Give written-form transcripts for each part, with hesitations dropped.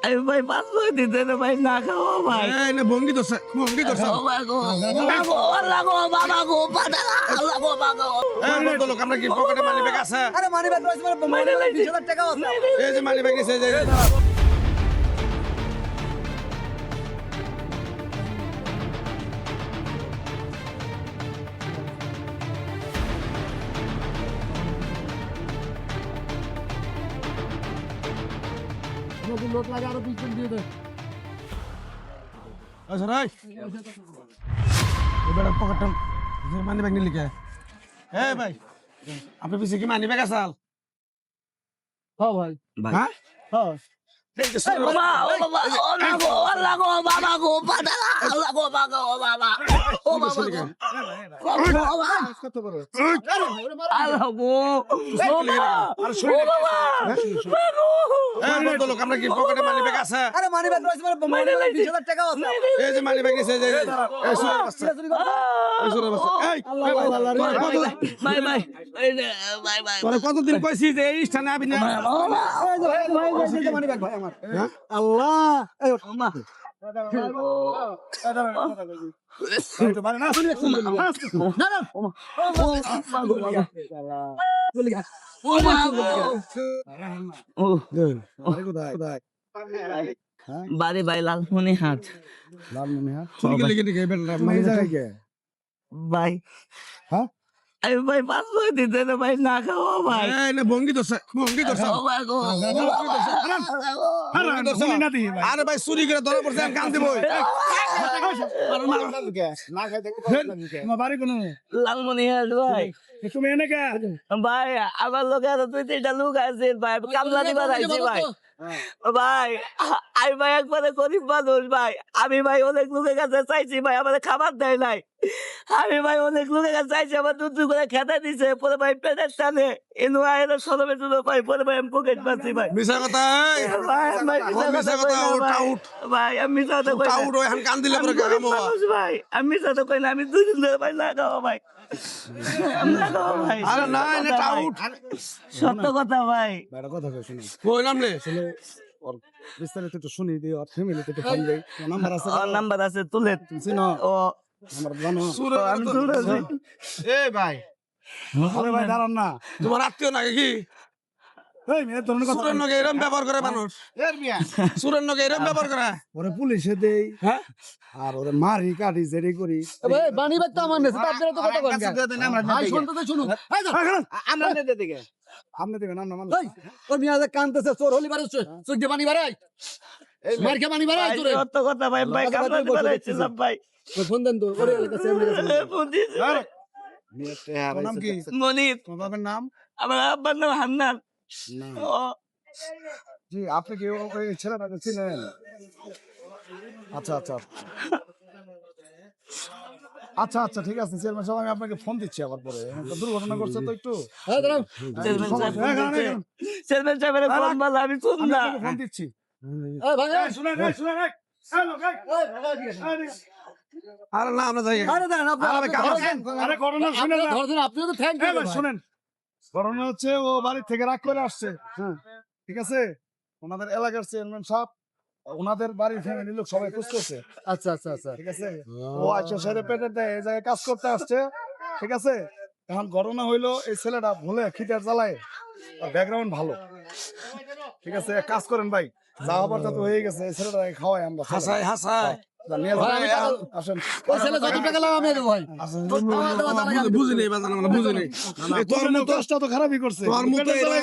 আমি ভাই 500 দিতে না ভাই না খাওয়া ভাই ভঙ্গি ধরছে ও ভাই গো আল্লাহ গো বাবা গো পাতালা আল্লাহ গো বাবা গো লোক আমরা কি পকেটে মানি ব্যাগ আছে আরে মানি ব্যাগ রয়েছে মানে মাইনে লাইছি। 20,000 টাকা আছে এই যে মানি ব্যাগ নিছে এই যে নতুন লোক লাগে আরো 20 জন দিয়ে দে আচ্ছা রাই এবার পকেটে মানি ব্যাগ নিলি কে এই ভাই আপনি পিছে কি মানি ব্যাগ আসাল হ্যাঁ ভাই হ্যাঁ হ্যাঁ বাবা ও বাবা ও না গো আল্লাহ গো বাবা গো পাতালা আল্লাহ গো বাবা গো বাবা ও বাবা গো কত বড় আল্লাহ গো ও বাবা ও বাবা লোক আমরা কি পকেটে মানি ব্যাগ আছে আরে মানি ব্যাগ রয়েছে মানে মাইনে লাইছি। 20,000 টাকা আছে এই যে মানি ব্যাগ নিছে এই যে এই সুরের বাচ্চা এই সুরের বাচ্চা এই বাই বাই বাই বাই তোরা কতদিন কইছি যে এই স্থানে আবি না মানি ব্যাগ ভাই আমার আল্লাহ এই মা বাড়ি ভাই লালমনি হাট ভাই আমি ভাই 500 দিতে না ভাই না খাওয়া ভাই ভঙ্গি ধরছে ও ভাই গো আরে ভাই চুরি করে ধরা পড়ছে আমি কান দিব লালমনি হাট ভাই ভাই আমার লোক আছে 2-3টা লোক আছে ভাই কামলা দিবা যাইছি ভাই ভাই আমি ভাই একবারে গরিব মানুষ ভাই আমি ভাই অনেক লোকের কাছে চাইছি ভাই আমাদের খাবার দেয় নাই আমি ভাই অনেক লোকের কাছে চাইছি আমার দুধ করে খেতে দিছে পরে ভাই পেটের টানে এনু আয়ের সরবে তুলো ভাই পরে ভাই আমি পকেট পাচ্ছি ভাই মিছা কথা ভাই আমি মিছা কথা উঠ উঠ ভাই আমি মিছা কথা কই না। উঠ এখন কান দিলে পরে কাম হবা মানুষ ভাই আমি মিছা কথা কই না আমি 2 দিন ধরে ভাই না খাওয়া ভাই আমি না খাওয়া ভাই আরে না এনে উঠ সত্য কথা ভাই কথা শুনি কই নামলে বিস্তারিত একটু শুনি দিই আর ফ্যামিলিতে একটু ফোন দেই নাম্বার আছে ওর নাম্বার আছে তুলে চিনো ও নাম্বার জানো আমি তুলে এই ভাই আরে ভাই দাঁড়ান না তোমার আত্মীয় নাকি কি এই মেয়ে তোর কথা সুরের নগে এরম ব্যবহার করে মানুষ এর মিয়া সুরের নগে এরম ব্যবহার করে ওরে পুলিশে দেই হ্যাঁ আর ওরে মারি কাটি জেরি করি ভাই বানি বাদ তো আমার নেছে তারপরে তো কথা বলেন ভাই শুনতে তো শুনুন এই যা আমরা নে দিকে আপনি দিবেন না মানে এই ওই মিয়া যে কানতেছে চোর হলি বারে চোর দিয়ে বানি বারে এই মার কে বানি বারে তোরে সত্য কথা ভাই ভাই কামলা দিবা যাইছিলাম ভাই ফোন দেন তো ওরে কাছে এমনি কাছে ফোন দিয়েছি ভাই। তোর নাম কি মনির তোর বাবার নাম আমার আব্বার নাম হান্নান ও জি আপনি কি ওই ছেলেটাকে চিনেন আচ্ছা আচ্ছা আচ্ছা আচ্ছা ঠিক আছে চেয়ারম্যান সাহেব আমি আপনাকে ফোন দিচ্ছি আবার পরে একটা দুর্ঘটনা করছে তো একটু চেয়ারম্যান সাহেব চেয়ারম্যান সাহেবের ফোন বলা আমি ফোন আমি না আপনাকে ফোন দিচ্ছি আরে না আমরা যাই আপনিও তো থ্যাংক ইউ শুনেন ঘটনা হচ্ছে ও বাড়ি থেকে রাগ করে আসছে হ্যাঁ ঠিক আছে ওনাদের এলাকার চেয়ারম্যান সাহেব ওনাদের বাড়ির ফ্যামিলি লোক সবাই খুঁজতেছে আচ্ছা আচ্ছা আচ্ছা ঠিক আছে ও আচ্ছা সেরে পেটে দেয় এই জায়গায় কাজ করতে আসছে ঠিক আছে এখন ঘটনা হইলো এই ছেলেটা ভুলে খিটার জ্বালায় ব্যাকগ্রাউন্ড ভালো ঠিক আছে এক কাজ করেন ভাই যা হবার তা তো হয়ে গেছে এই ছেলেটাকে খাওয়াই আমরা হাসাই হাসাই আসেন ওই ছেলে কত টাকা লাগাম আমি দেব ভাই বুঝি নেই বাজান আমরা বুঝি নেই তোর মতো দশটা তো খারাপই করছে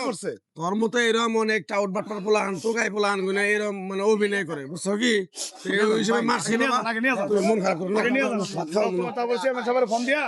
করছে তোর মতো এরম অনেক টাউট বাটপার পোলান টোকাই পোলান গুনা এরম মানে অভিনয় করে বুঝছো কি এই হিসেবে মারছি না নিয়ে যাও মন খারাপ করে নিয়ে যাও কথা বলছি আমি সবার ফোন দিয়া